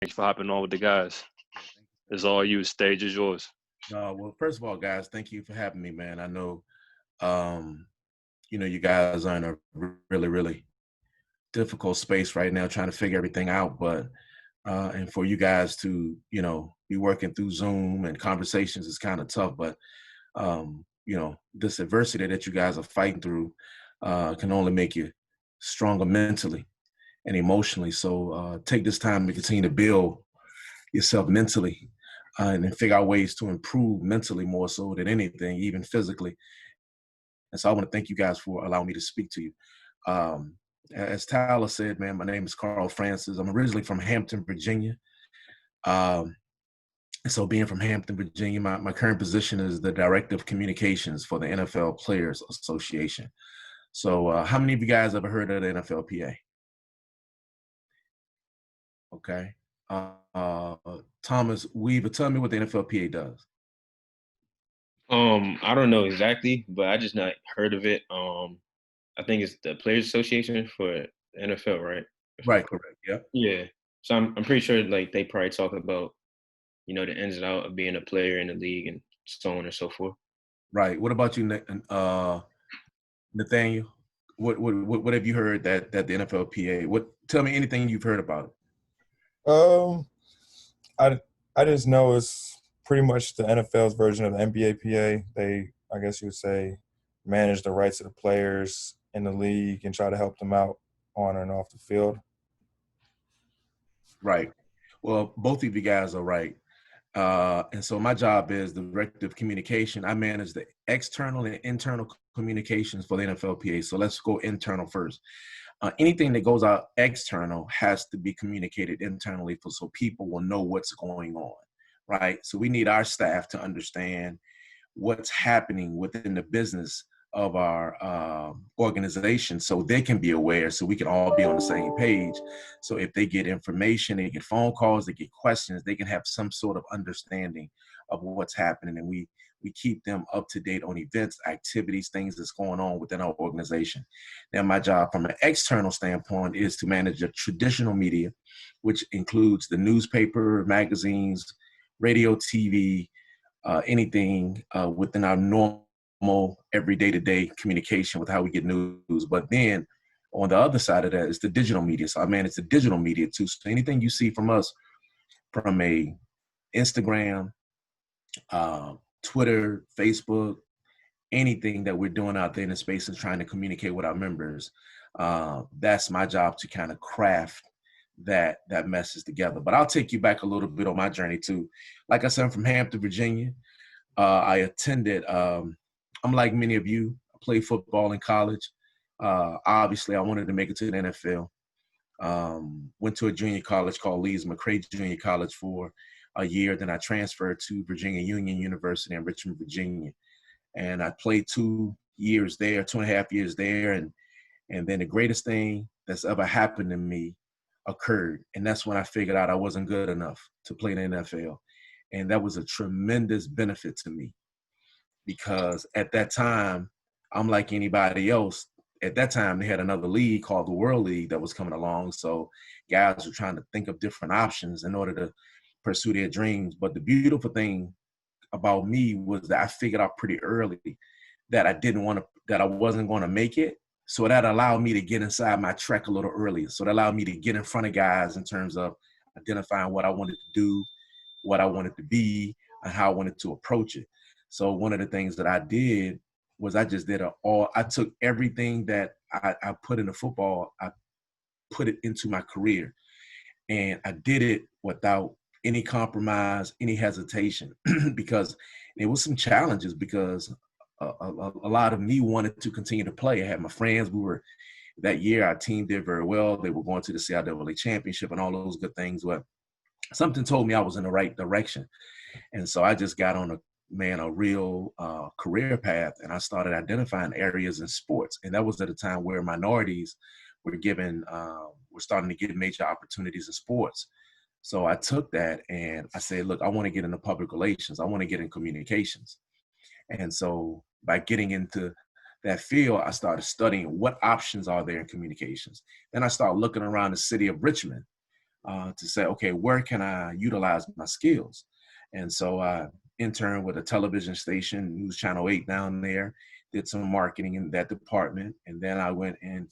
Thanks for hopping on with the guys. Yeah, thank you, sir. It's all you. Stage is yours. Well, first of all, guys, thank you for having me, man. I know, um, you guys are in a really, really difficult space right now, trying to figure everything out. But and for you guys to, be working through Zoom and conversations is kind of tough. But this adversity that you guys are fighting through can only make you stronger mentally and emotionally. So take this time to continue to build yourself mentally and then figure out ways to improve mentally more so than anything, even physically. And so I want to thank you guys for allowing me to speak to you. As Tyler said, man, my name is Carl Francis. I'm originally from Hampton, Virginia. Um, so being from Hampton, Virginia, my current position is the Director of Communications for the NFL Players Association. So how many of you guys ever heard of the NFLPA? Okay. Uh, Thomas Weaver, tell me what the NFLPA does. I don't know exactly, but I just not heard of it. I think it's the Players Association for NFL, right? Right, correct. Yep. Yeah. So I'm pretty sure like they probably talk about, the ins and out of being a player in the league and so on and so forth. Right. What about you, Nathaniel? What have you heard that the NFLPA? Tell me anything you've heard about it. I I just know it's pretty much the NFL's version of the NBAPA. They, I guess you would say, manage the rights of the players in the league and try to help them out on and off the field. Right. Well, both of you guys are right. And so my job is the Director of Communication. I manage the external and internal communications for the NFLPA. So let's go internal first. Anything that goes out external has to be communicated internally so people will know what's going on, right? So we need our staff to understand what's happening within the business of our organization so they can be aware, so we can all be on the same page. So if they get information, they get phone calls, they get questions, they can have some sort of understanding of what's happening, and we keep them up to date on events, activities, things that's going on within our organization. Now, my job from an external standpoint is to manage the traditional media, which includes the newspaper, magazines, radio, TV, anything within our normal every day-to-day communication with how we get news. But then on the other side of that is the digital media. So I manage the digital media too. So anything you see from us from a Instagram, Twitter, Facebook, anything that we're doing out there in the space and trying to communicate with our members, that's my job to kind of craft that message together. But I'll take you back a little bit on my journey too. Like I said, I'm from Hampton, Virginia. I attended, I'm like many of you, I played football in college. Obviously, I wanted to make it to the NFL. Went to a junior college called Leeds McRae Junior College for a year. Then I transferred to Virginia Union University in Richmond, Virginia. And I played 2 years there, 2.5 years there. And then the greatest thing that's ever happened to me occurred. And that's when I figured out I wasn't good enough to play in the NFL. And that was a tremendous benefit to me because at that time, I'm like anybody else. At that time, they had another league called the World League that was coming along. So guys were trying to think of different options in order to pursue their dreams. But the beautiful thing about me was that I figured out pretty early that I wasn't going to make it. So that allowed me to get inside my track a little earlier. So that allowed me to get in front of guys in terms of identifying what I wanted to do, what I wanted to be, and how I wanted to approach it. So one of the things that I did was I just did I took everything that I put into football, I put it into my career. And I did it without any compromise, any hesitation, because there was some challenges because a lot of me wanted to continue to play. I had my friends. That year, our team did very well. They were going to the CIAA championship and all those good things. But something told me I was in the right direction. And so I just got on a real career path, and I started identifying areas in sports. And that was at a time where minorities were starting to get major opportunities in sports. So I took that and I said, look, I want to get into public relations. I want to get in communications. And so by getting into that field, I started studying what options are there in communications. Then I started looking around the city of Richmond to say, okay, where can I utilize my skills? And so I interned with a television station, News Channel 8 down there, did some marketing in that department. And then I went and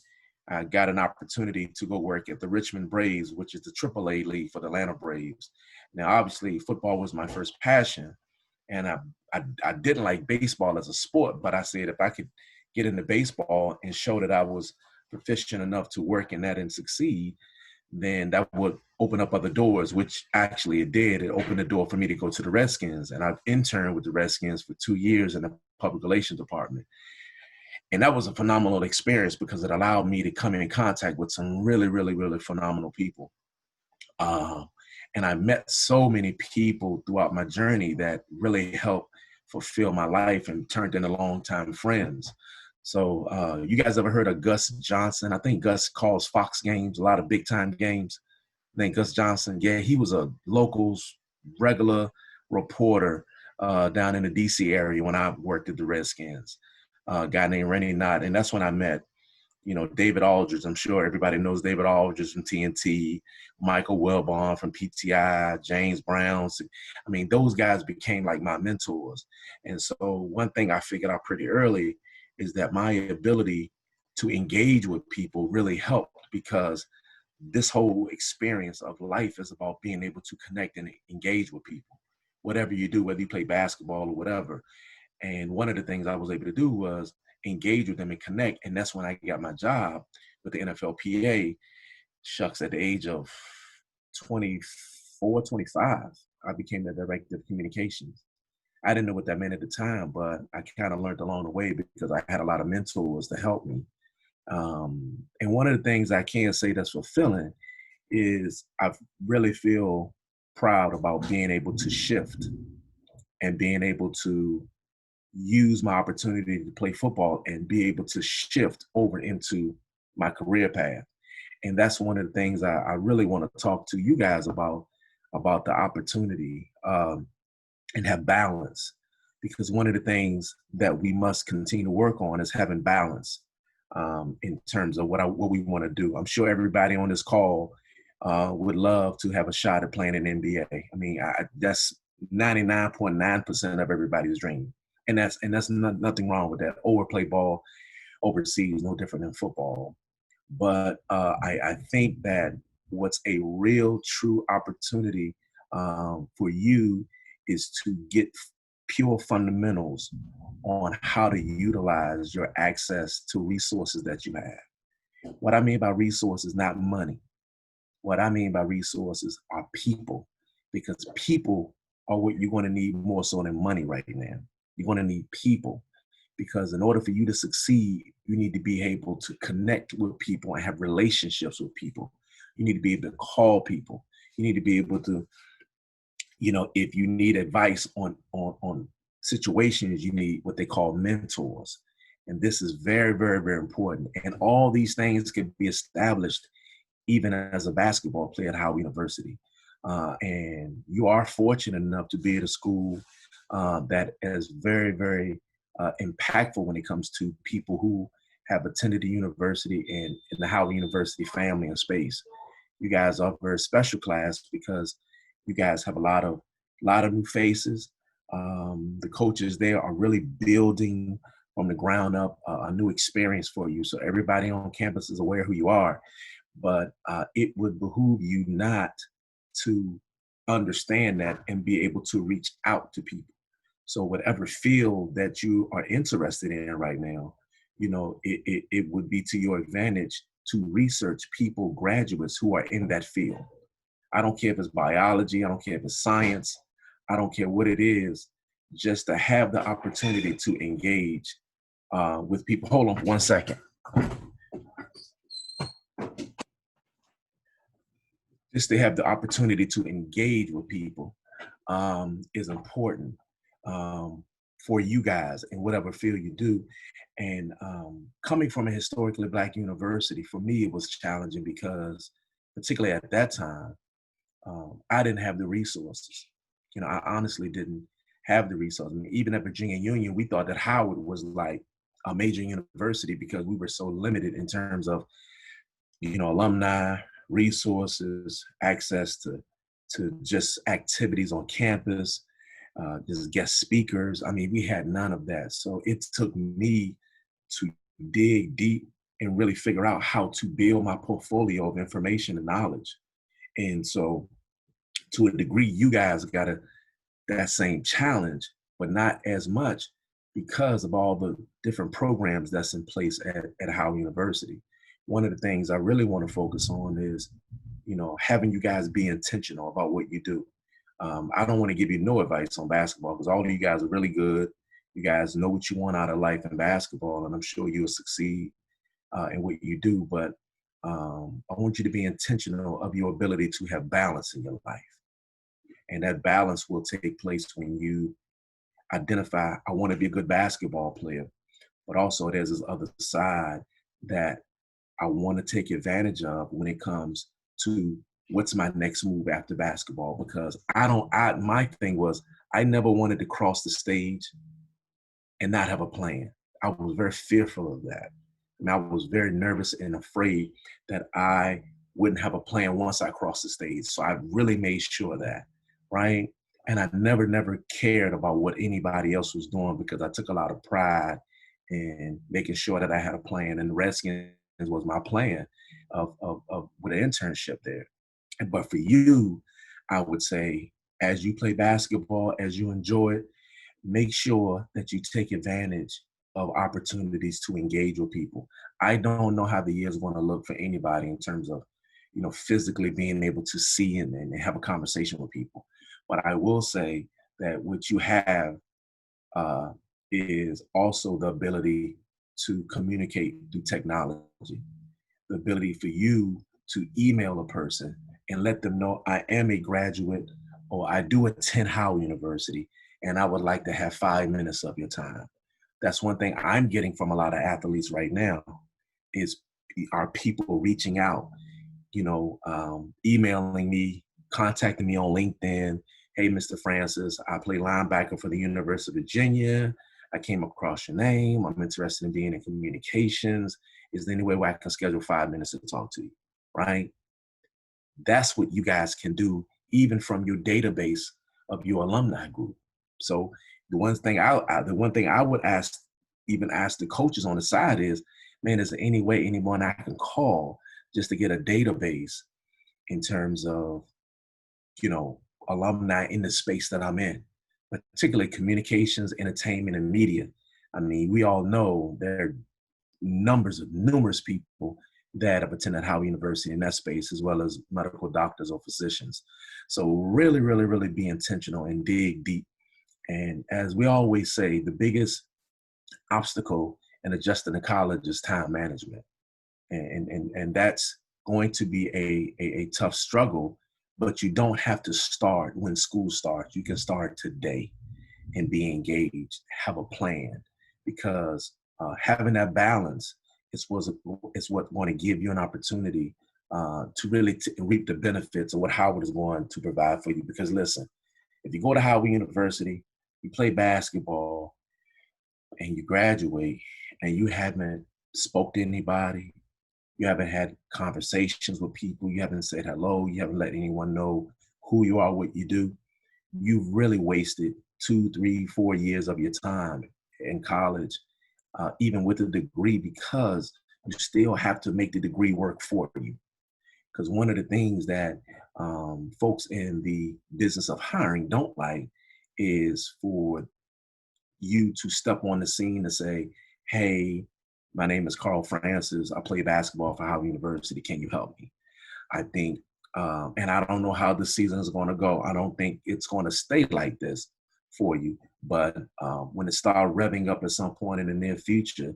I got an opportunity to go work at the Richmond Braves, which is the AAA league for the Atlanta Braves. Now, obviously, football was my first passion. And I didn't like baseball as a sport, but I said if I could get into baseball and show that I was proficient enough to work in that and succeed, then that would open up other doors, which actually it did. It opened the door for me to go to the Redskins. And I've interned with the Redskins for 2 years in the public relations department. And that was a phenomenal experience because it allowed me to come in contact with some really, really, really phenomenal people. And I met so many people throughout my journey that really helped fulfill my life and turned into longtime friends. So you guys ever heard of Gus Johnson? I think Gus calls Fox games, a lot of big time games. I think Gus Johnson, yeah, he was a locals regular reporter down in the DC area when I worked at the Redskins. A guy named Rennie Knott. And that's when I met, David Aldridge. I'm sure everybody knows David Aldridge from TNT, Michael Wilbon from PTI, James Brown. I mean, those guys became like my mentors. And so one thing I figured out pretty early is that my ability to engage with people really helped, because this whole experience of life is about being able to connect and engage with people, whatever you do, whether you play basketball or whatever. And one of the things I was able to do was engage with them and connect. And that's when I got my job with the NFLPA. Shucks, at the age of 24, 25, I became the director of communications. I didn't know what that meant at the time, but I kind of learned along the way because I had a lot of mentors to help me. And one of the things I can say that's fulfilling is I really feel proud about being able to shift and being able to use my opportunity to play football and be able to shift over into my career path. And that's one of the things I really want to talk to you guys about the opportunity and have balance. Because one of the things that we must continue to work on is having balance in terms of what we want to do. I'm sure everybody on this call would love to have a shot at playing in the NBA. I mean, that's 99.9% of everybody's dream. And that's nothing wrong with that. Or play ball overseas, no different than football. But I think that what's a real, true opportunity for you is to get pure fundamentals on how to utilize your access to resources that you have. What I mean by resources, not money. What I mean by resources are people, because people are what you're going to need more so than money right now. You're going to need people, because in order for you to succeed, you need to be able to connect with people and have relationships with people. You need to be able to call people. You need to be able to, if you need advice on situations, you need what they call mentors. And this is very, very, very important. And all these things can be established even as a basketball player at Howard University. And you are fortunate enough to be at a school that is very, very impactful when it comes to people who have attended the university and in the Howard University family and space. You guys are a very special class because you guys have a lot of new faces. The coaches there are really building from the ground up a new experience for you. So everybody on campus is aware who you are, but it would behoove you not to understand that and be able to reach out to people. So whatever field that you are interested in right now, it would be to your advantage to research people, graduates who are in that field. I don't care if it's biology, I don't care if it's science, I don't care what it is, just to have the opportunity to engage with people. Hold on 1 second. Just to have the opportunity to engage with people is important for you guys in whatever field you do. And coming from a historically Black university, for me, it was challenging because, particularly at that time, I didn't have the resources. I honestly didn't have the resources. I mean, even at Virginia Union, we thought that Howard was like a major university because we were so limited in terms of, alumni, resources, access to just activities on campus, just guest speakers. I mean, we had none of that. So it took me to dig deep and really figure out how to build my portfolio of information and knowledge. And so to a degree, you guys got that same challenge, but not as much because of all the different programs that's in place at Howard University. One of the things I really want to focus on is, having you guys be intentional about what you do. I don't want to give you no advice on basketball because all of you guys are really good. You guys know what you want out of life in basketball, and I'm sure you'll succeed in what you do. But I want you to be intentional of your ability to have balance in your life. And that balance will take place when you identify, I want to be a good basketball player, but also there's this other side that I want to take advantage of when it comes to what's my next move after basketball. Because my thing was, I never wanted to cross the stage and not have a plan. I was very fearful of that. And I was very nervous and afraid that I wouldn't have a plan once I crossed the stage. So I really made sure of that, right? And I never cared about what anybody else was doing because I took a lot of pride in making sure that I had a plan. And the Redskins was my plan of with an internship there. But for you, I would say, as you play basketball, as you enjoy it, make sure that you take advantage of opportunities to engage with people. I don't know how the year is going to look for anybody in terms of, physically being able to see and have a conversation with people. But I will say that what you have is also the ability to communicate through technology, the ability for you to email a person and let them know I am a graduate or I do attend Howard University and I would like to have 5 minutes of your time. That's one thing I'm getting from a lot of athletes right now is are people reaching out, emailing me, contacting me on LinkedIn. Hey, Mr. Francis, I play linebacker for the University of Virginia. I came across your name. I'm interested in being in communications. Is there any way where I can schedule 5 minutes to talk to you, right? That's what you guys can do, even from your database of your alumni group. So the one thing I would ask the coaches on the side is, man, is there any way anyone I can call just to get a database in terms of, alumni in the space that I'm in, particularly communications, entertainment, and media. I mean, we all know there are numerous people that have attended Howard University in that space, as well as medical doctors or physicians. So really, really, really be intentional and dig deep. And as we always say, the biggest obstacle in adjusting to college is time management. And that's going to be a tough struggle, but you don't have to start when school starts. You can start today and be engaged, have a plan, because having that balance is what's going to give you an opportunity to really reap the benefits of what Howard is going to provide for you. Because listen, if you go to Howard University, you play basketball, and you graduate, and you haven't spoke to anybody, you haven't had conversations with people, you haven't said hello, you haven't let anyone know who you are, what you do, you've really wasted 2, 3, 4 years of your time in college, even with a degree, because you still have to make the degree work for you. Because one of the things that folks in the business of hiring don't like is for you to step on the scene and say, hey, my name is Carl Francis. I play basketball for Howard University. Can you help me? I think, and I don't know how the season is going to go. I don't think it's going to stay like this for you. But when it starts revving up at some point in the near future,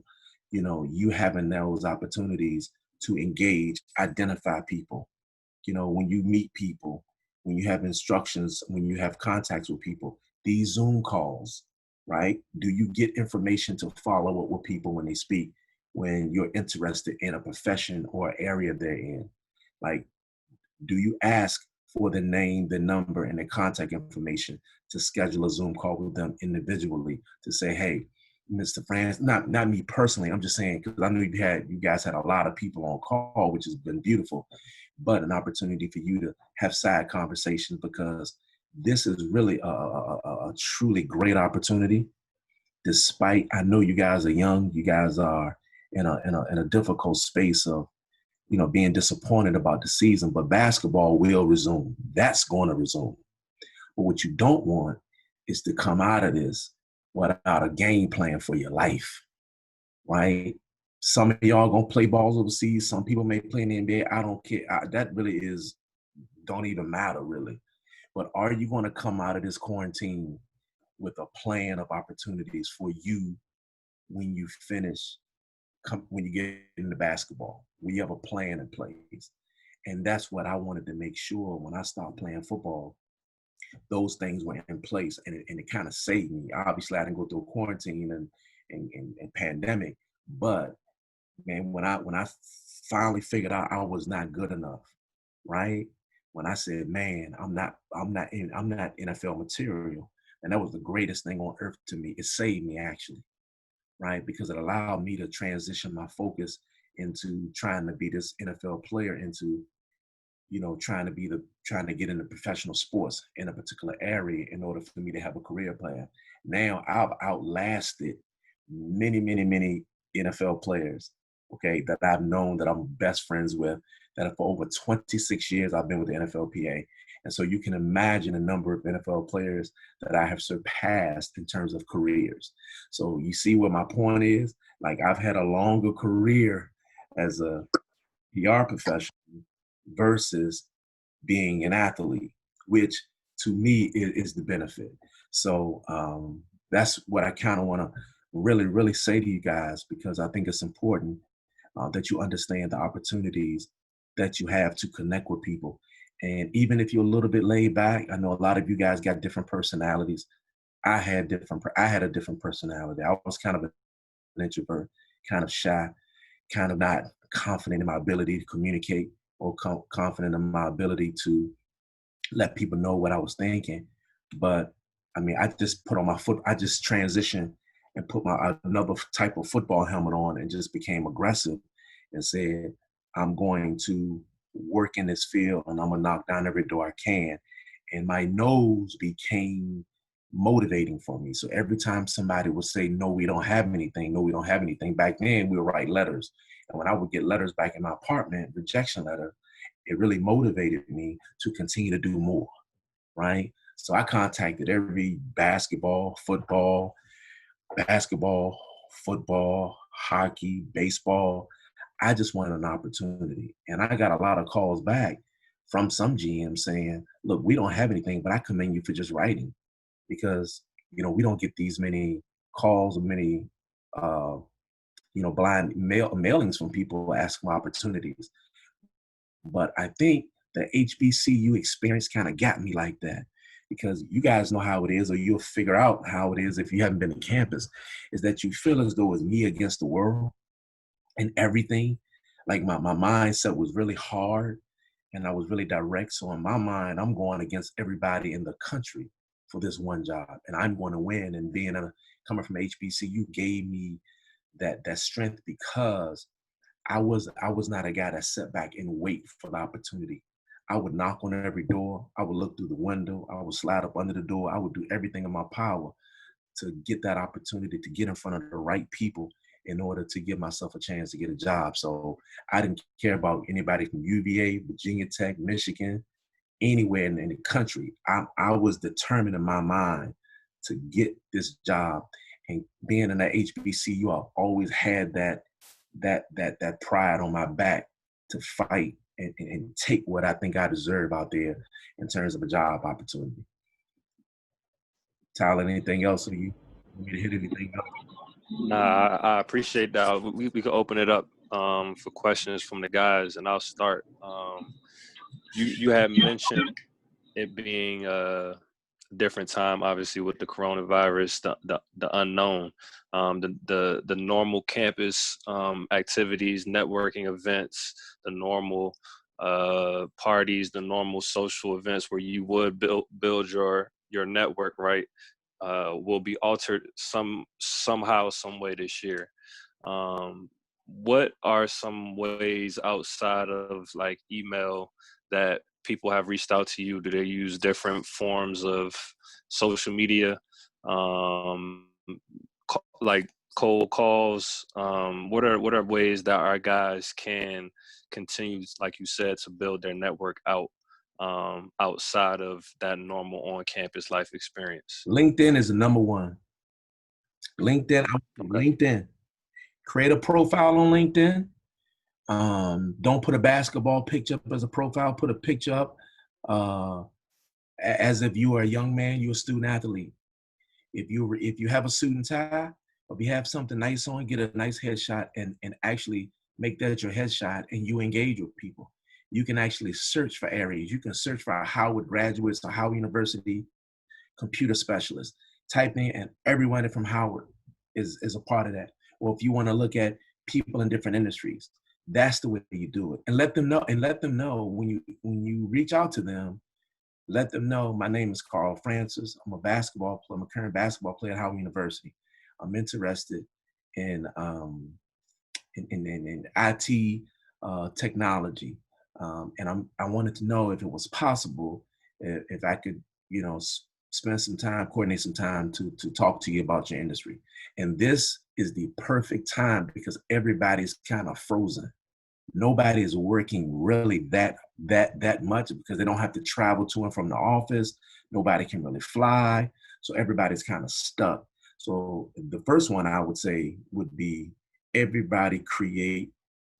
you having those opportunities to engage, identify people. When you meet people, when you have instructions, when you have contacts with people, these Zoom calls, right? Do you get information to follow up with people when they speak, when you're interested in a profession or area they're in? Like, do you ask for the name, the number, and the contact information to schedule a Zoom call with them individually to say, hey, Mr. Francis, not me personally, I'm just saying, because I know you guys had a lot of people on call, which has been beautiful. but an opportunity for you to have side conversations, because this is really a truly great opportunity. Despite, I know you guys are young, you guys are in a difficult space of, being disappointed about the season, but basketball will resume. That's going to resume. But what you don't want is to come out of this without a game plan for your life, right? Some of y'all gonna play balls overseas. Some people may play in the NBA. I don't care. That really don't even matter really. But are you gonna come out of this quarantine with a plan of opportunities for you when you finish, when you get into basketball, when you have a plan in place? And that's what I wanted to make sure when I started playing football, those things were in place, and it kind of saved me. Obviously, I didn't go through a quarantine and pandemic, but man, when I finally figured out I was not good enough, right? When I said, man, I'm not NFL material, and that was the greatest thing on earth to me. It saved me actually, right? Because it allowed me to transition my focus into trying to be this NFL player, into trying to get into professional sports in a particular area in order for me to have a career plan. Now I've outlasted many, many, many NFL players, okay, that I've known, that I'm best friends with, that for over 26 years I've been with the NFLPA. And so you can imagine a number of NFL players that I have surpassed in terms of careers. So you see what my point is? Like, I've had a longer career as a PR professional versus being an athlete, which to me is the benefit. So that's what I kind of want to really, really say to you guys, because I think it's important that you understand the opportunities that you have to connect with people. And even if you're a little bit laid back, I know a lot of you guys got different personalities. I had a different personality. I was kind of an introvert, kind of shy, kind of not confident in my ability to communicate, or confident in my ability to let people know what I was thinking. But I mean, I just transitioned and put another type of football helmet on and just became aggressive and said, I'm going to work in this field and I'm gonna knock down every door I can. And my no's became motivating for me. So every time somebody would say, no, we don't have anything, back then we would write letters. And when I would get letters back in my apartment, rejection letter, it really motivated me to continue to do more, right? So I contacted every basketball, football, hockey, baseball. I just wanted an opportunity. And I got a lot of calls back from some GMs saying, look, we don't have anything, but I commend you for just writing, because, we don't get these many calls or many, blind mailings from people asking for opportunities. But I think the HBCU experience kind of got me like that, because you guys know how it is, or you'll figure out how it is if you haven't been to campus, is that you feel as though it's me against the world and everything. Like my mindset was really hard and I was really direct. So in my mind, I'm going against everybody in the country for this one job, and I'm going to win. And coming from HBCU gave me that strength, because I was not a guy that sat back and wait for the opportunity. I would knock on every door. I would look through the window. I would slide up under the door. I would do everything in my power to get that opportunity, to get in front of the right people in order to give myself a chance to get a job. So I didn't care about anybody from UVA, Virginia Tech, Michigan, anywhere in the country. I was determined in my mind to get this job. And being in that HBCU, I've always had that pride on my back to fight and take what I think I deserve out there in terms of a job opportunity. Tyler, anything else? Or you want me to hit anything else? Nah, I appreciate that. We can open it up for questions from the guys, and I'll start. You had mentioned it being a different time, obviously, with the coronavirus, the unknown, the normal campus activities, networking events, the normal parties, the normal social events where you would build your network, right, will be altered somehow, some way this year. what are some ways outside of like email that people have reached out to you? Do they use different forms of social media, like cold calls? What are ways that our guys can continue, like you said, to build their network out outside of that normal on-campus life experience? LinkedIn is the number one. LinkedIn, Okay. LinkedIn. Create a profile on LinkedIn. Don't put a basketball picture up as a profile. Put a picture up as if you are a young man, you're a student athlete. If you have a suit and tie, or if you have something nice on, get a nice headshot and actually make that your headshot, and you engage with people. You can actually search for areas. You can search for Howard graduates or Howard University computer specialists. Type in, and everyone from Howard is a part of that. Or if you want to look at people in different industries, that's the way you do it. And let them know. And let them know when you reach out to them. Let them know my name is Carl Francis. I'm a basketball player. I'm a current basketball player at Howard University. I'm interested in IT technology, and I wanted to know if it was possible, if I could, spend some time, coordinate some time to talk to you about your industry. And this is the perfect time because everybody's kind of frozen. Nobody is working really that much because they don't have to travel to and from the office. Nobody can really fly, so everybody's kind of stuck. So the first one I would say would be everybody create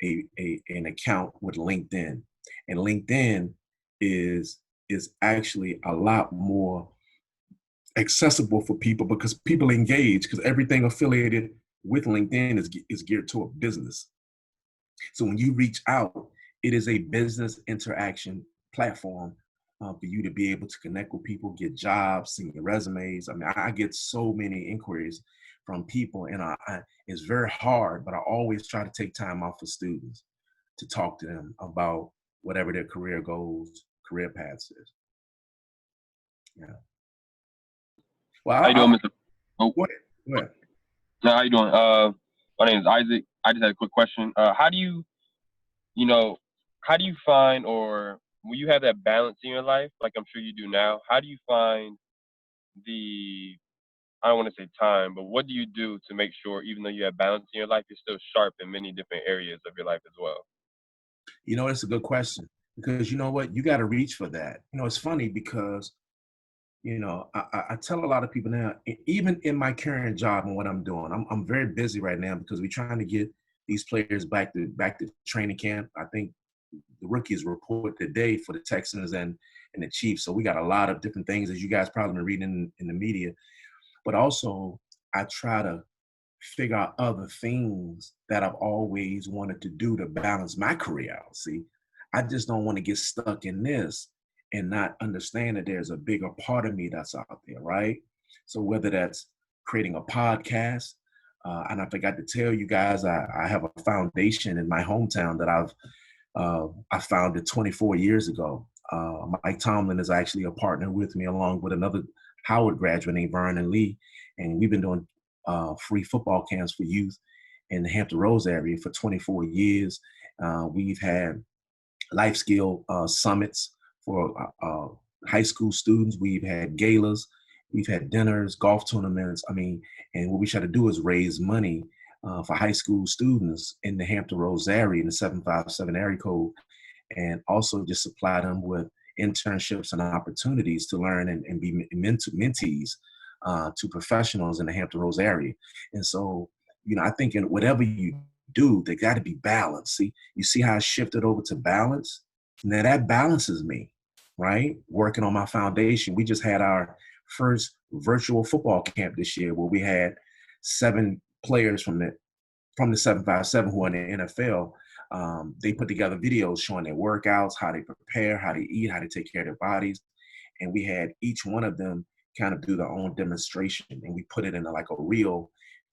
an account with LinkedIn, and LinkedIn is actually a lot more accessible for people because people engage, because everything affiliated with LinkedIn is geared to a business. So when you reach out, it is a business interaction platform for you to be able to connect with people, get jobs, send your resumes. I mean, I get so many inquiries from people, and it's very hard, but I always try to take time off for students to talk to them about whatever their career goals, career paths is. Yeah. Well, How you doing, Mr. Oh, go ahead. so how you doing? My name is Isaac. I just had a quick question. How do you find, or when you have that balance in your life, like I'm sure you do now, how do you find I don't want to say time, but what do you do to make sure, even though you have balance in your life, you're still sharp in many different areas of your life as well? That's a good question, because you know what? You got to reach for that. It's funny because, I tell a lot of people now, even in my current job and what I'm doing, I'm very busy right now because we're trying to get these players back to training camp. I think the rookies report today for the Texans and the Chiefs. So we got a lot of different things, as you guys probably been reading in the media. But also, I try to figure out other things that I've always wanted to do to balance my career out. See, I just don't want to get stuck in this and not understand that there's a bigger part of me that's out there, right? So whether that's creating a podcast, and I forgot to tell you guys, I have a foundation in my hometown that I founded 24 years ago. Mike Tomlin is actually a partner with me, along with another Howard graduate named Vernon Lee, and we've been doing free football camps for youth in the Hampton Roads area for 24 years. We've had life skill summits for high school students. We've had galas, we've had dinners, golf tournaments. I mean, and what we try to do is raise money for high school students in the Hampton Roads area, in the 757 area code, and also just supply them with internships and opportunities to learn and be mentees to professionals in the Hampton Roads area. And so, I think in whatever you do, they got to be balanced. See, you see how I shifted over to balance? Now that balances me, right? Working on my foundation. We just had our first virtual football camp this year where we had 7 players from the 757 who are in the NFL. They put together videos showing their workouts, how they prepare, how they eat, how they take care of their bodies. And we had each one of them kind of do their own demonstration, and we put it in like a reel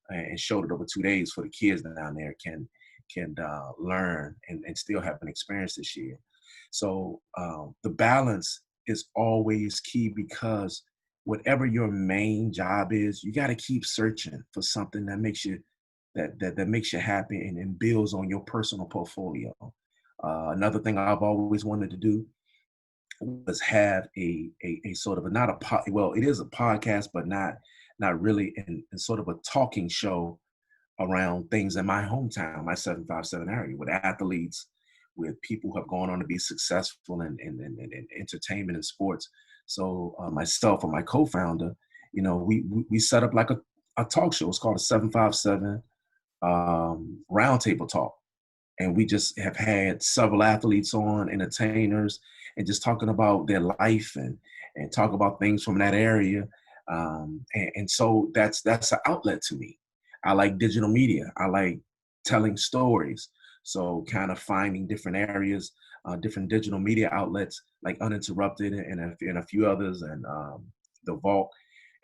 and showed it over 2 days for the kids down there can learn and still have an experience this year. So the balance is always key, because whatever your main job is, you got to keep searching for something that makes you that makes you happy and builds on your personal portfolio. Another thing I've always wanted to do was have a sort of not a well, it is a podcast, but not really in sort of a talking show around things in my hometown, my 757 area, with athletes, with people who have gone on to be successful in entertainment and sports. So myself and my co-founder, we set up like a talk show. It's called a 757 Roundtable Talk. And we just have had several athletes on, entertainers, and just talking about their life and talk about things from that area. And so that's an outlet to me. I like digital media. I like telling stories. So kind of finding different areas, different digital media outlets like Uninterrupted and a few others, and The Vault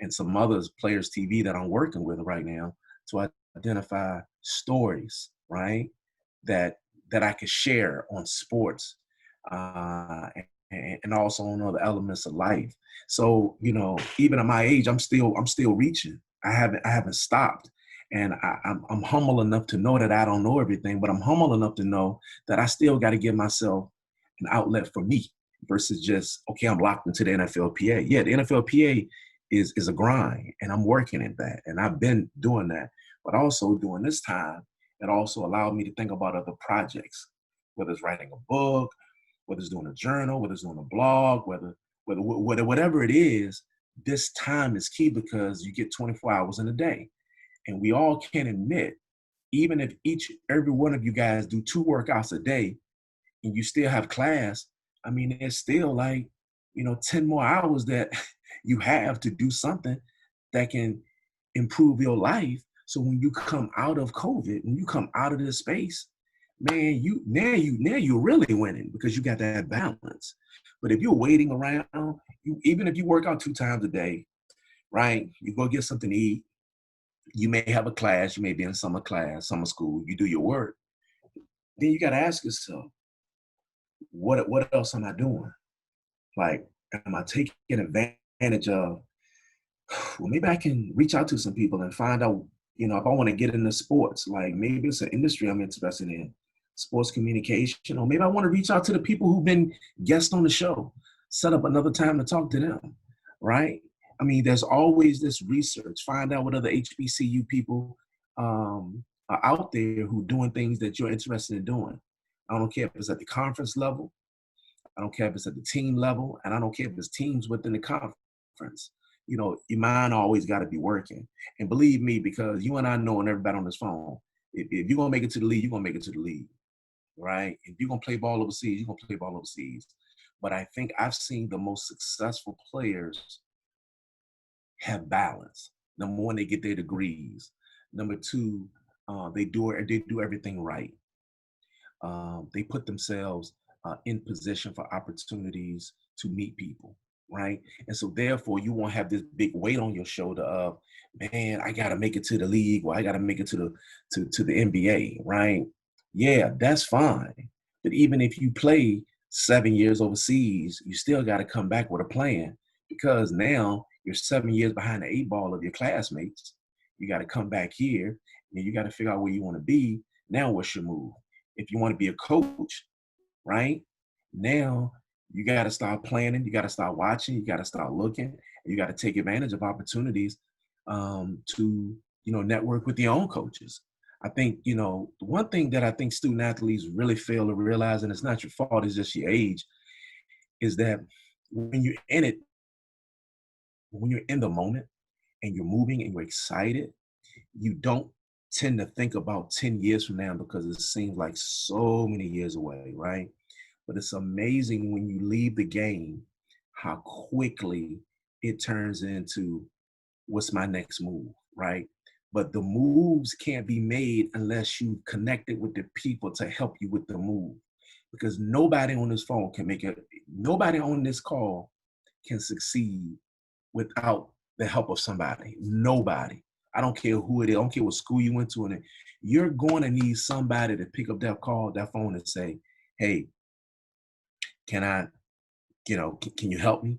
and some others, Players TV, that I'm working with right now to identify stories, right? That I could share on sports, and also on other elements of life. So, even at my age, I'm still reaching. I haven't stopped. And I'm humble enough to know that I don't know everything, but I'm humble enough to know that I still got to give myself an outlet for me versus just, okay, I'm locked into the NFLPA. Yeah, the NFLPA is a grind, and I'm working at that. And I've been doing that. But also during this time, it also allowed me to think about other projects, whether it's writing a book, whether it's doing a journal, whether it's doing a blog, whatever it is. This time is key because you get 24 hours in a day. And we all can admit, even if every one of you guys do 2 workouts a day and you still have class, I mean, it's still like, 10 more hours that you have to do something that can improve your life. So when you come out of COVID, when you come out of this space, man, you're really winning because you got that balance. But if you're waiting around, even if you work out 2 times a day, right? You go get something to eat. You may have a class. You may be in summer class, summer school. You do your work. Then you got to ask yourself, what else am I doing? Like, am I taking advantage of? Well, maybe I can reach out to some people and find out, if I want to get into sports, like maybe it's an industry I'm interested in, sports communication, or maybe I want to reach out to the people who've been guests on the show, set up another time to talk to them, right? I mean, there's always this research, find out what other HBCU people are out there who doing things that you're interested in doing. I don't care if it's at the conference level, I don't care if it's at the team level, and I don't care if it's teams within the conference. Your mind always got to be working. And believe me, because you and I know, and everybody on this phone, if you're going to make it to the league, you're going to make it to the league, right? If you're going to play ball overseas, you're going to play ball overseas. But I think I've seen the most successful players have balance. Number one, they get their degrees. Number two, they do everything right. They put themselves in position for opportunities to meet people, right? And so therefore, you won't have this big weight on your shoulder of, man, I got to make it to the league, or I got to make it to the NBA, right? Yeah, that's fine. But even if you play 7 years overseas, you still got to come back with a plan, because now you're 7 years behind the 8 ball of your classmates. You got to come back here, and you got to figure out where you want to be. Now, what's your move? If you want to be a coach, right? Now you got to start planning. You got to start watching. You got to start looking. You got to take advantage of opportunities to network with your own coaches. I think the one thing that I think student athletes really fail to realize, and it's not your fault, it's just your age, is that when you're in it, when you're in the moment and you're moving and you're excited, you don't tend to think about 10 years from now because it seems like so many years away, right? But it's amazing when you leave the game, how quickly it turns into what's my next move, right? But the moves can't be made unless you connected with the people to help you with the move. Because nobody on this phone can make it, nobody on this call can succeed without the help of somebody. Nobody. I don't care who it is. I don't care what school you went to. And you're going to need somebody to pick up that call, that phone, and say, hey, can I, can you help me?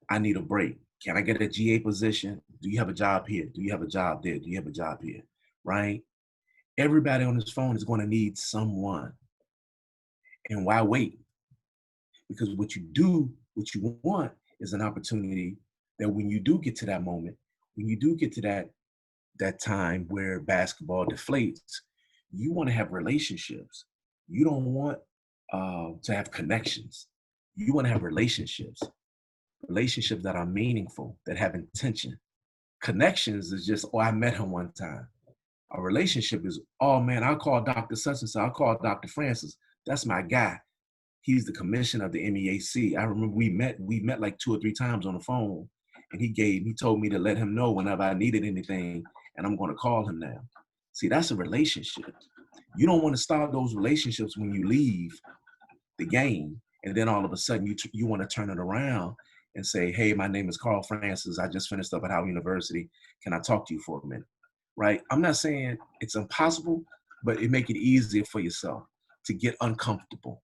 I need a break. Can I get a GA position? Do you have a job here? Do you have a job there? Do you have a job here? Right? Everybody on this phone is going to need someone. And why wait? Because what you want is an opportunity that when you do get to that moment, when you do get to that time where basketball deflates, you want to have relationships. You don't want to have connections. You want to have relationships that are meaningful, that have intention. Connections is just, oh, I met him one time. A relationship is, oh man, I'll call Dr. Such and so, I'll call Dr. Francis. That's my guy. He's the commissioner of the MEAC. I remember we met like 2 or 3 times on the phone, and he told me to let him know whenever I needed anything, and I'm going to call him now. See, that's a relationship. You don't want to start those relationships when you leave the game, and then all of a sudden you want to turn it around and say, hey, my name is Carl Francis. I just finished up at Howard University. Can I talk to you for a minute? Right? I'm not saying it's impossible, but it make it easier for yourself to get uncomfortable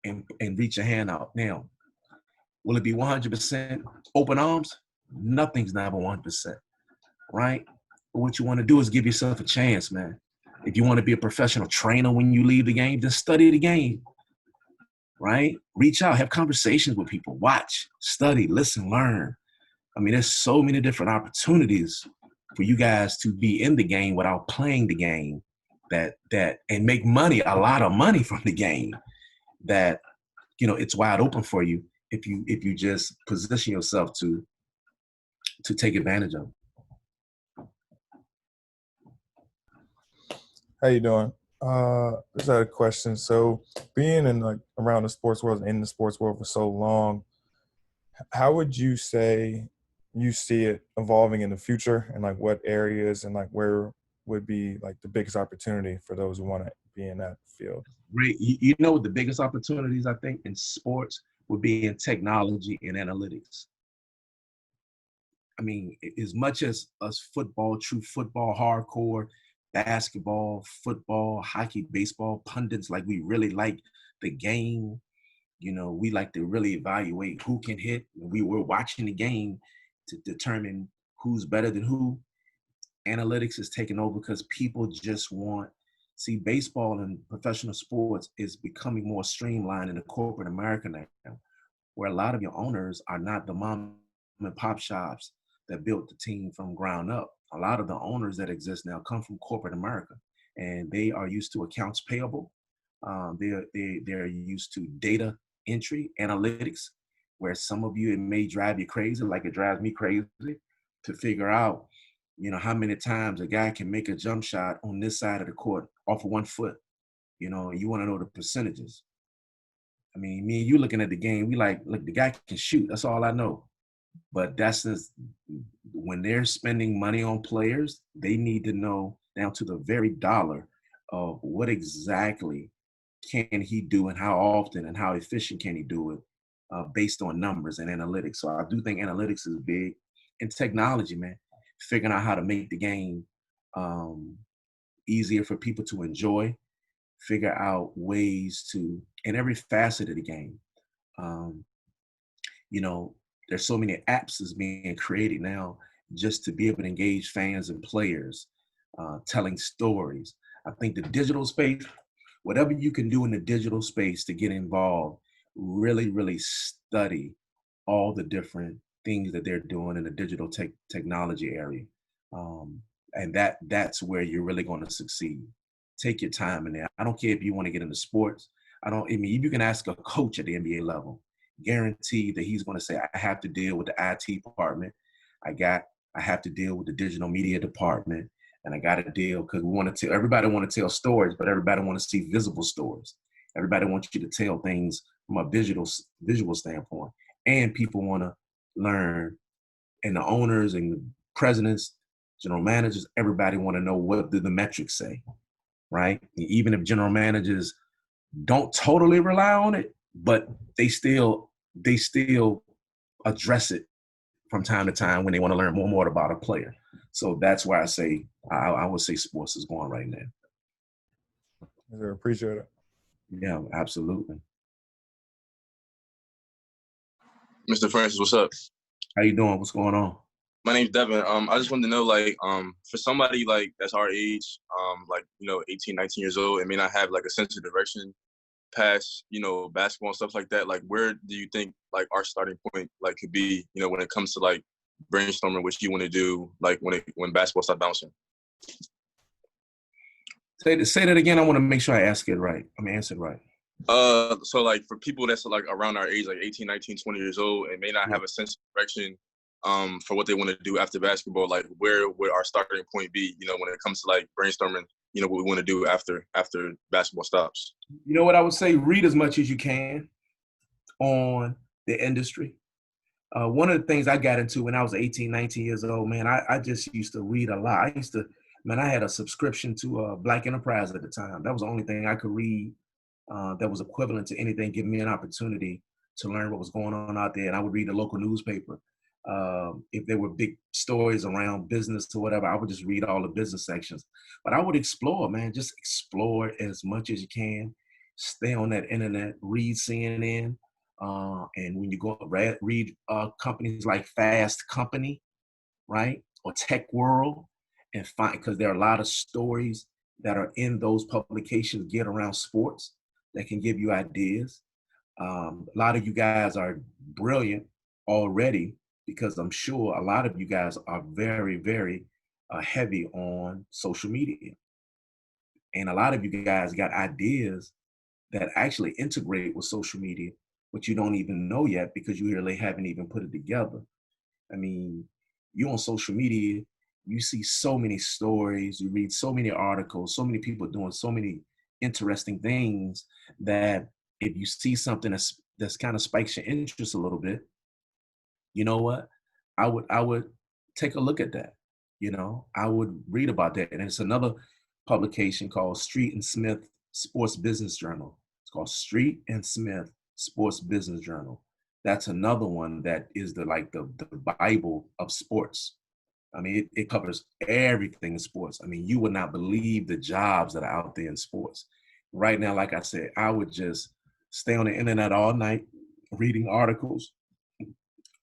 and reach your hand out. Now, will it be 100% open arms? Nothing's never 100%, right? But what you want to do is give yourself a chance, man. If you want to be a professional trainer when you leave the game, then study the game, right? Reach out, have conversations with people, watch, study, listen, learn. I mean, there's so many different opportunities for you guys to be in the game without playing the game that and make money, a lot of money from the game, that, you know, it's wide open for you if you just position yourself to take advantage of it. How you doing? Just had a question. So, being in like around the sports world, in the sports world for so long, how would you say you see it evolving in the future, and like what areas and like where would be like the biggest opportunity for those who want to be in that field? Great. You know, the biggest opportunities I think in sports would be in technology and analytics. I mean, as much as us football, true football, hardcore, basketball, football, hockey, baseball pundits, like we really like the game, you know, we like to really evaluate who can hit. We were watching the game to determine who's better than who. Analytics is taking over because people just want, see, baseball and professional sports is becoming more streamlined in the corporate America now, where a lot of your owners are not the mom and pop shops that built the team from ground up. A lot of the owners that exist now come from corporate America, and they are used to accounts payable. They're used to data entry, analytics, where some of you, it may drive you crazy, like it drives me crazy, to figure out, you know, how many times a guy can make a jump shot on this side of the court off of 1 foot. You know, you want to know the percentages. I mean, me and you looking at the game, we like, look, the guy can shoot. That's all I know. But that's just, when they're spending money on players, they need to know down to the very dollar of what exactly can he do and how often and how efficient can he do it, based on numbers and analytics. So I do think analytics is big. And technology, man, figuring out how to make the game easier for people to enjoy, figure out ways to, in every facet of the game. You know, there's so many apps that's being created now just to be able to engage fans and players, telling stories. I think the digital space, whatever you can do in the digital space to get involved, really, really study all the different things that they're doing in the digital technology area. And that's where you're really going to succeed. Take your time in there. I don't care if you want to get into sports. I mean, you can ask a coach at the NBA level, guarantee that he's going to say, I have to deal with the IT department. I have to deal with the digital media department, and I got to deal, because everybody want to tell stories, but everybody want to see visible stories. Everybody wants you to tell things from a visual standpoint, and people want to learn, and the owners and the presidents, general managers, everybody want to know, what do the metrics say, right? Even if general managers don't totally rely on it, but they still address it from time to time when they want to learn more about a player. So that's why I say, I would say sports is going right now. I appreciate it. Yeah, absolutely. Mr. Francis, what's up? How you doing? What's going on? My name's Devin. I just wanted to know, like, for somebody like that's our age, like, 18, 19 years old, and may not have like a sense of direction past, basketball and stuff like that. Like, where do you think like our starting point like could be, when it comes to like brainstorming what you want to do, like when basketball starts bouncing? Say that again. I want to make sure I answer it right. So like for people that's like around our age, like 18, 19, 20 years old, and may not have a sense of direction for what they want to do after basketball, like where would our starting point be, when it comes to like brainstorming, what we want to do after basketball stops? You know what I would say? Read as much as you can on the industry. One of the things I got into when I was 18, 19 years old, man, I just used to read a lot. I had a subscription to Black Enterprise at the time. That was the only thing I could read that was equivalent to anything, giving me an opportunity to learn what was going on out there. And I would read the local newspaper. If there were big stories around business or whatever, I would just read all the business sections. But I would explore, man, just explore as much as you can. Stay on that internet, read CNN. And when you go read companies like Fast Company, right? Or Tech World, and find, because there are a lot of stories that are in those publications get around sports that can give you ideas. A lot of you guys are brilliant already, because I'm sure a lot of you guys are very, very heavy on social media. And a lot of you guys got ideas that actually integrate with social media, but you don't even know yet because you really haven't even put it together. I mean, you on social media, you see so many stories, you read so many articles, so many people doing so many interesting things that if you see something that's kind of spikes your interest a little bit, you know what? I would take a look at that. I would read about that. And it's another publication called Street and Smith Sports Business Journal. It's called Street and Smith Sports Business Journal. That's another one that is the Bible of sports. I mean, it covers everything in sports. I mean, you would not believe the jobs that are out there in sports. Right now, like I said, I would just stay on the internet all night, reading articles.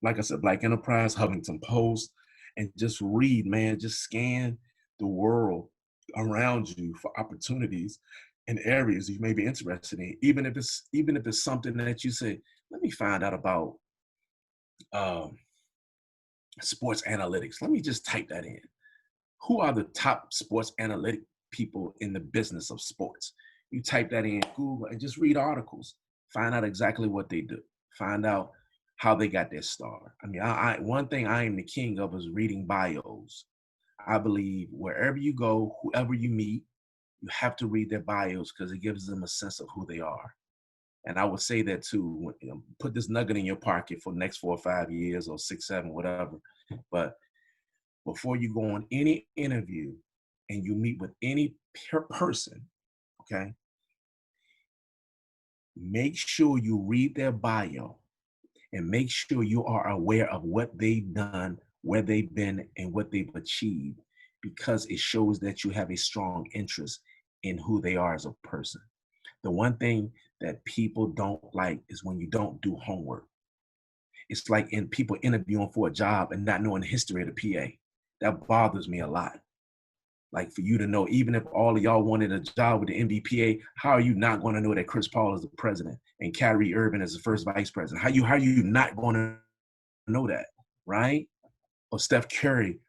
Like I said, Black Enterprise, Huffington Post, and just read, man. Just scan the world around you for opportunities in areas you may be interested in. Even if it's something that you say, let me find out about sports analytics. Let me just type that in. Who are the top sports analytic people in the business of sports? You type that in Google and just read articles. Find out exactly what they do. Find out how they got their star. I mean, one thing I am the king of is reading bios. I believe wherever you go, whoever you meet, you have to read their bios because it gives them a sense of who they are. And I would say that too, put this nugget in your pocket for the next 4 or 5 years or 6, 7, whatever. But before you go on any interview and you meet with any person, okay, make sure you read their bio and make sure you are aware of what they've done, where they've been, and what they've achieved, because it shows that you have a strong interest in who they are as a person. The one thing that people don't like is when you don't do homework. It's like in people interviewing for a job and not knowing the history of the PA. That bothers me a lot. Like, for you to know, even if all of y'all wanted a job with the NBPA, how are you not going to know that Chris Paul is the president and Kyrie Irving is the first vice president? How are you not going to know that, right? Or Steph Curry,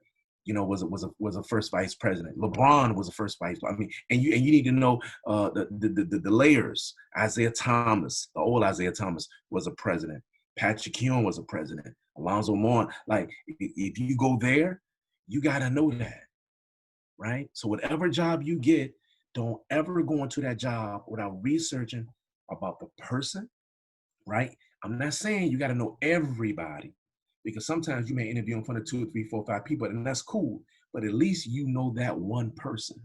was a first vice president. LeBron was a first vice. I mean, and you need to know the layers. Isaiah Thomas, the old Isaiah Thomas, was a president. Patrick Ewing was a president. Alonzo Mourning. Like, if you go there, you got to know that, right? So whatever job you get, don't ever go into that job without researching about the person, right? I'm not saying you got to know everybody, because sometimes you may interview in front of 2, 3, 4, 5 people, and that's cool. But at least you know that one person,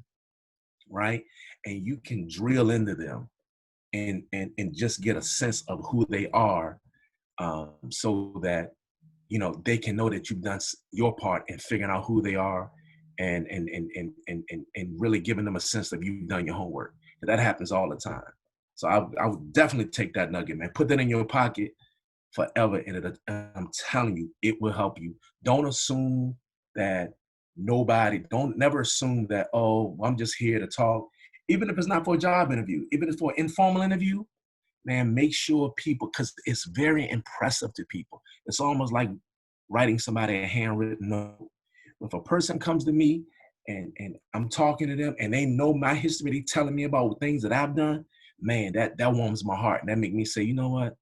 right? And you can drill into them and just get a sense of who they are, so that they can know that you've done your part in figuring out who they are, and really giving them a sense that you've done your homework. And that happens all the time. So I would definitely take that nugget, man. Put that in your pocket forever. And I'm telling you, it will help you. Don't assume that don't never assume that, oh, I'm just here to talk. Even if it's not for a job interview, even if it's for an informal interview, man, make sure people, because it's very impressive to people. It's almost like writing somebody a handwritten note. If a person comes to me and I'm talking to them and they know my history, they telling me about things that I've done, man, that warms my heart. And that make me say, you know what?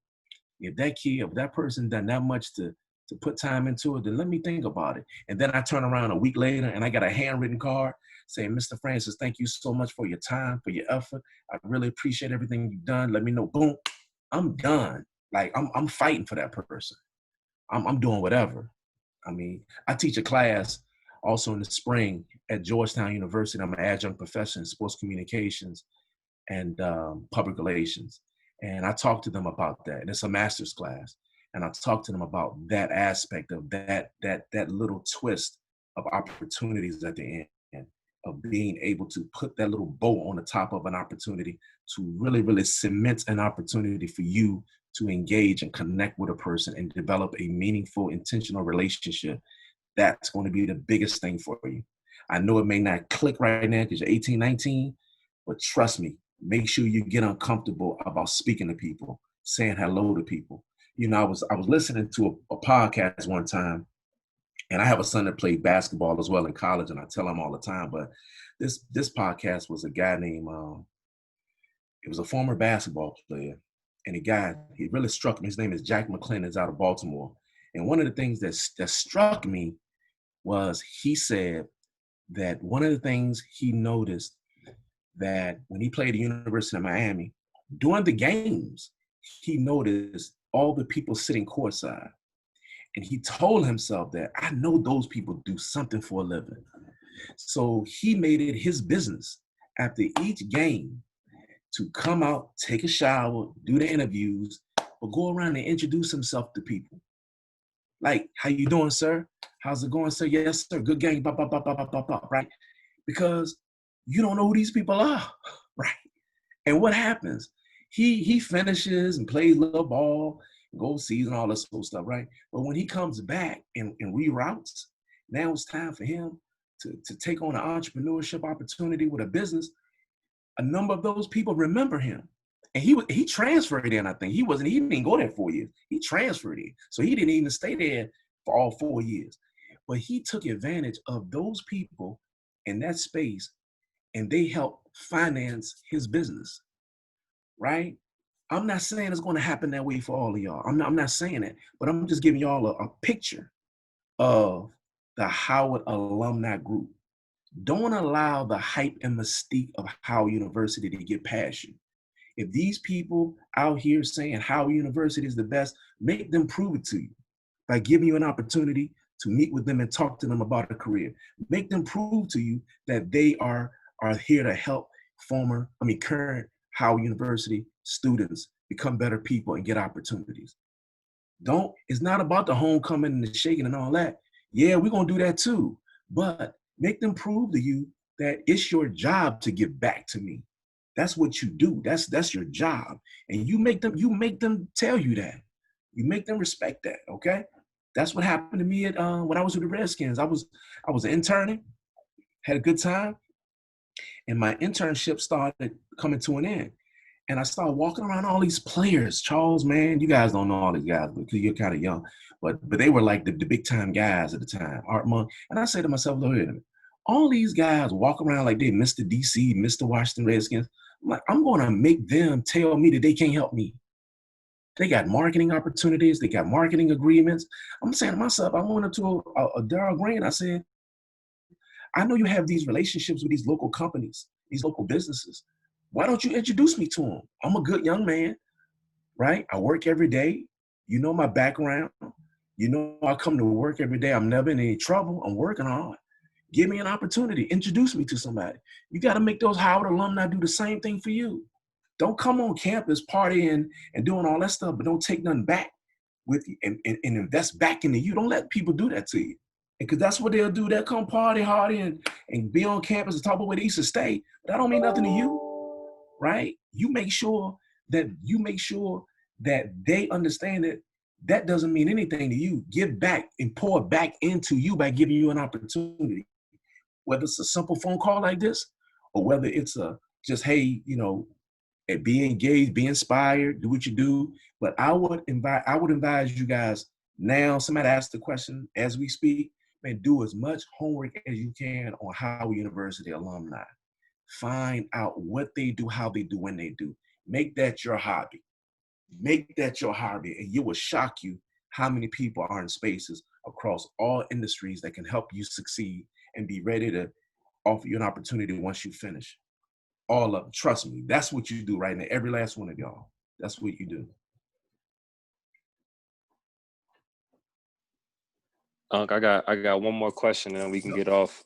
If that person done that much to put time into it, then let me think about it. And then I turn around a week later and I got a handwritten card saying, Mr. Francis, thank you so much for your time, for your effort. I really appreciate everything you've done. Let me know. Boom, I'm done. Like I'm fighting for that person. I'm doing whatever. I mean, I teach a class also in the spring at Georgetown University. I'm an adjunct professor in sports communications and public relations. And I talk to them about that. And it's a master's class. And I talk to them about that aspect of that little twist of opportunities at the end, of being able to put that little bow on the top of an opportunity to really, really cement an opportunity for you to engage and connect with a person and develop a meaningful, intentional relationship. That's going to be the biggest thing for you. I know it may not click right now because you're 18, 19, but trust me, make sure you get uncomfortable about speaking to people, saying hello to people. You know, I was listening to a podcast one time, and I have a son that played basketball as well in college, and I tell him all the time, but this podcast was a guy named, it was a former basketball player, and he really struck me. His name is Jack McClendon, is out of Baltimore. And one of the things that struck me was he said that one of the things he noticed that when he played at the University of Miami, during the games, he noticed all the people sitting courtside. And he told himself that I know those people do something for a living. So he made it his business after each game to come out, take a shower, do the interviews, but go around and introduce himself to people. Like, how you doing, sir? How's it going, sir? Yes, sir. Good game, blah, blah, blah, blah, blah, blah, blah, right? Because you don't know who these people are, right? And what happens? He finishes and plays little ball, goes season, all this sort of stuff, right? But when he comes back and reroutes, now it's time for him to take on an entrepreneurship opportunity with a business. A number of those people remember him. And he transferred in, I think. He didn't go there 4 years. He transferred in. So he didn't even stay there for all 4 years. But he took advantage of those people in that space, and they helped finance his business, right? I'm not saying it's going to happen that way for all of y'all. I'm not saying that, but I'm just giving y'all a picture of the Howard Alumni Group. Don't allow the hype and mystique of Howard University to get past you. If these people out here saying Howard University is the best, make them prove it to you by giving you an opportunity to meet with them and talk to them about a career. Make them prove to you that they are here to help current Howard University students become better people and get opportunities. It's not about the homecoming and the shaking and all that. Yeah, we're going to do that too. But make them prove to you that it's your job to give back to me. That's what you do. That's your job. And you make them tell you that. You make them respect that, okay? That's what happened to me when I was with the Redskins. I was interning, had a good time, and my internship started coming to an end. And I started walking around all these players. Charles, man, you guys don't know all these guys because you're kind of young. But they were like the big time guys at the time, Art Monk. And I said to myself, look at them. All these guys walk around like they Mr. DC, Mr. Washington Redskins. I'm like, I'm going to make them tell me that they can't help me. They got marketing opportunities. They got marketing agreements. I'm saying to myself, I went up to a Darryl Green. I said, I know you have these relationships with these local companies, these local businesses. Why don't you introduce me to them? I'm a good young man, right? I work every day. You know my background. You know I come to work every day. I'm never in any trouble. I'm working hard. Give me an opportunity. Introduce me to somebody. You got to make those Howard alumni do the same thing for you. Don't come on campus partying and doing all that stuff, but don't take nothing back with you and invest back into you. Don't let people do that to you. Because that's what they'll do. They'll come party hardy and be on campus and talk about where they used to stay. But that don't mean nothing to you, right? You make sure that they understand that that doesn't mean anything to you. Give back and pour back into you by giving you an opportunity. Whether it's a simple phone call like this, or whether it's a just, hey, be engaged, be inspired, do what you do. But I would advise you guys now, somebody asked the question as we speak, man, do as much homework as you can on Howard University alumni. Find out what they do, how they do, when they do. Make that your hobby. Make that your hobby, and it will shock you how many people are in spaces across all industries that can help you succeed and be ready to offer you an opportunity once you finish. All of them, trust me, that's what you do right now. Every last one of y'all, that's what you do. I got one more question, and then we can get off.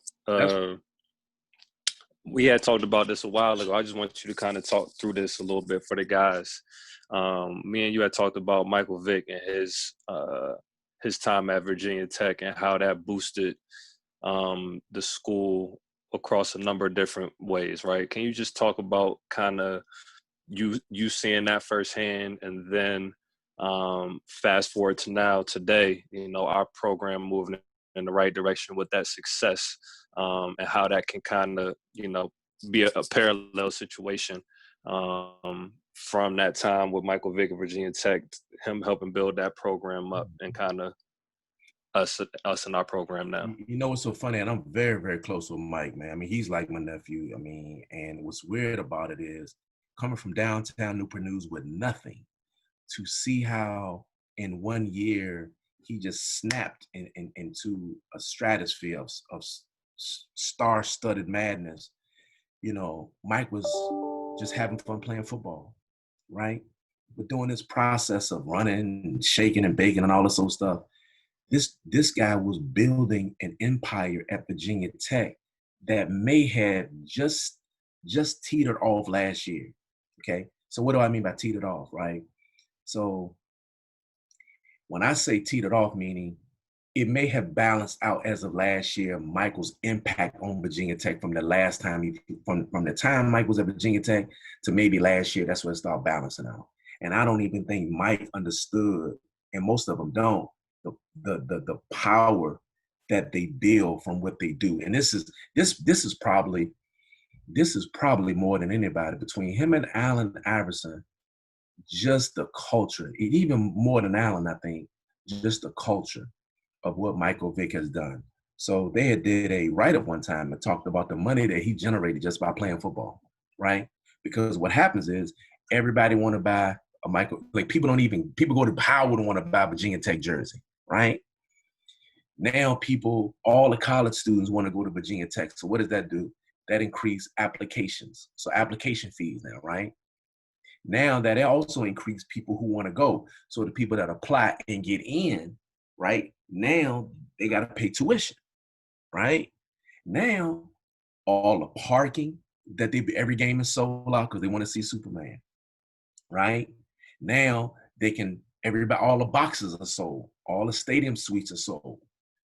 We had talked about this a while ago. I just want you to kind of talk through this a little bit for the guys. Me and you had talked about Michael Vick and his time at Virginia Tech and how that boosted the school across a number of different ways, right? Can you just talk about kind of you seeing that firsthand, and then fast forward to now, today, our program moving in the right direction with that success, and how that can kind of, be a parallel situation from that time with Michael Vick at Virginia Tech, him helping build that program up, and kind of us in our program now. What's so funny, and I'm very, very close with Mike, man. I mean, he's like my nephew. I mean, and what's weird about it is coming from downtown Newport News with nothing, to see how in 1 year he just snapped into a stratosphere of star-studded madness. Mike was just having fun playing football, right? But doing this process of running and shaking and baking and all this old stuff, this guy was building an empire at Virginia Tech that may have just teetered off last year, okay? So what do I mean by teetered off, right? So when I say teetered off, meaning it may have balanced out as of last year, Michael's impact on Virginia Tech from the last time, from the time Mike was at Virginia Tech to maybe last year, that's where it started balancing out. And I don't even think Mike understood, and most of them don't, the power that they build from what they do. And this is probably more than anybody, between him and Allen Iverson, just the culture, even more than Allen, I think, just the culture of what Michael Vick has done. So they had did a write-up one time and talked about the money that he generated just by playing football, right? Because what happens is everybody want to buy a Michael, like people go to Howard and want to buy a Virginia Tech jersey, right? Now all the college students want to go to Virginia Tech. So what does that do? That increase applications. So application fees now, right? Now that also increase people who want to go. So the people that apply and get in, right? Now they got to pay tuition, right? Now all the parking that every game is sold out because they want to see Superman, right? Now all the boxes are sold, all the stadium suites are sold,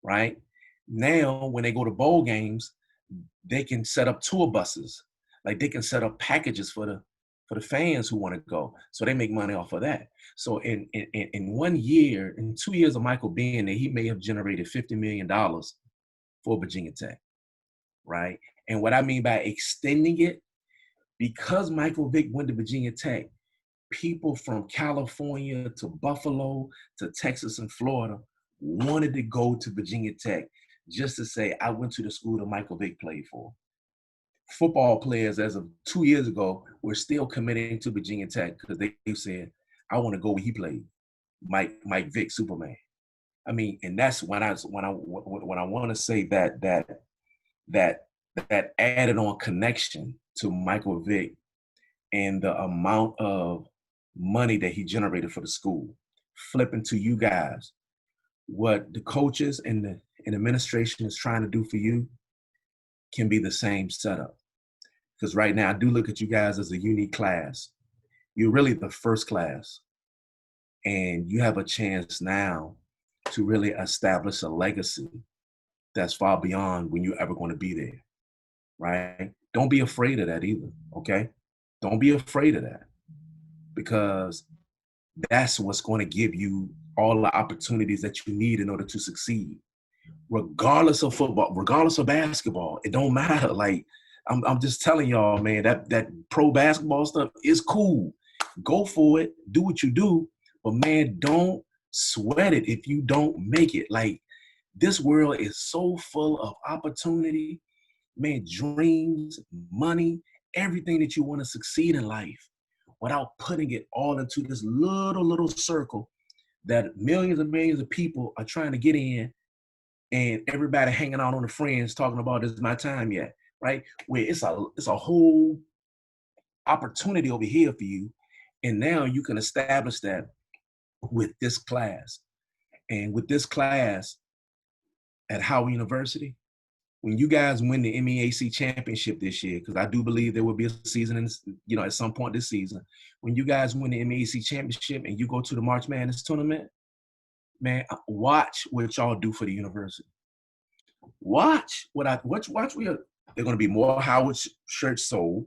right? Now when they go to bowl games, they can set up tour buses, like they can set up packages for the fans who want to go. So they make money off of that. So in 1 year, in 2 years of Michael being there, he may have generated $50 million for Virginia Tech, right? And what I mean by extending it, because Michael Vick went to Virginia Tech, people from California to Buffalo to Texas and Florida wanted to go to Virginia Tech just to say, I went to the school that Michael Vick played for. Football players, as of 2 years ago, were still committing to Virginia Tech because they said, I want to go where he played, Mike Vick, Superman. I mean, and that's when I want to say that added on connection to Michael Vick and the amount of money that he generated for the school. Flipping to you guys, what the coaches and the administration is trying to do for you can be the same setup. Because right now, I do look at you guys as a unique class. You're really the first class. And you have a chance now to really establish a legacy that's far beyond when you're ever going to be there, right? Don't be afraid of that either, okay? Don't be afraid of that, because that's what's going to give you all the opportunities that you need in order to succeed. Regardless of football, regardless of basketball, it don't matter. Like, I'm just telling y'all, man, that pro basketball stuff is cool. Go for it, do what you do, but man, don't sweat it if you don't make it. Like, this world is so full of opportunity, man, dreams, money, everything that you want to succeed in life, without putting it all into this little circle that millions and millions of people are trying to get in, and everybody hanging out on the friends talking about, "It's my time yet," right? Where it's a whole opportunity over here for you, and now you can establish that with this class. And with this class at Howard University, when you guys win the MEAC championship this year, because I do believe there will be a season at some point this season, when you guys win the MEAC championship and you go to the March Madness tournament, man, watch what y'all do for the university. Watch they're going to be more Howard shirts sold.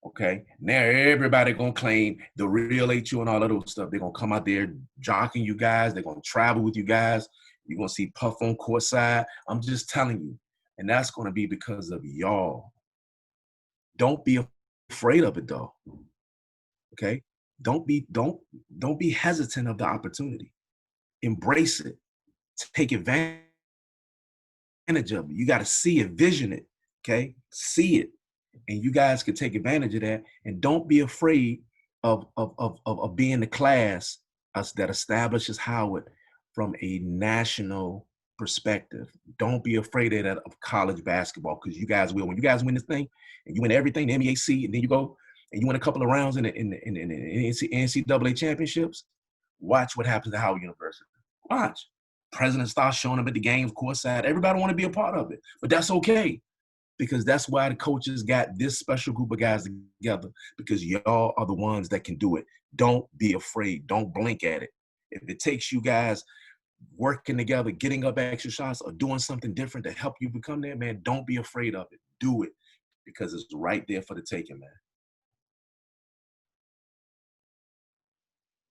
Okay, now everybody gonna claim the real HU and all of those stuff. They're gonna come out there jocking you guys. They're gonna travel with you guys. You're gonna see Puff on courtside. I'm just telling you, and that's gonna be because of y'all. Don't be afraid of it though. Okay, don't be hesitant of the opportunity. Embrace it. Take advantage of it. You got to see it, vision it. Okay, see it. And you guys can take advantage of that, and don't be afraid of being the class that establishes Howard from a national perspective. Don't be afraid of that, of college basketball, because you guys will. When you guys win this thing, and you win everything, the MEAC, and then you go and you win a couple of rounds in the NCAA championships, watch what happens at Howard University. Watch. President starts showing up at the games courtside. Everybody want to be a part of it, but that's okay. Because that's why the coaches got this special group of guys together, because y'all are the ones that can do it. Don't be afraid. Don't blink at it. If it takes you guys working together, getting up extra shots, or doing something different to help you become there, man, don't be afraid of it. Do it, because it's right there for the taking, man.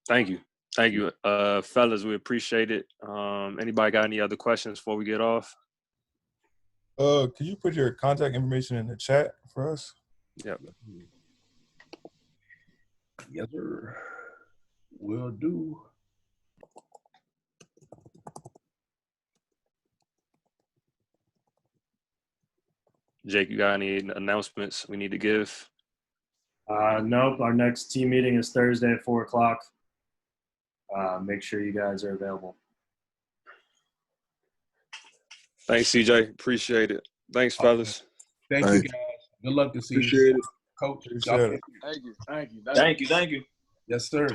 Thank you. Thank you. Fellas, we appreciate it. Anybody got any other questions before we get off? Could you put your contact information in the chat for us? Yeah. Yes, sir. Will do. Jake, you got any announcements we need to give? Nope. Our next team meeting is Thursday at 4:00. Make sure you guys are available. Thanks, CJ. Appreciate it. Thanks, fellas. Thank you, guys. Good luck this season. Appreciate it. Coach. Appreciate it. Thank you. Thank you. Yes, sir.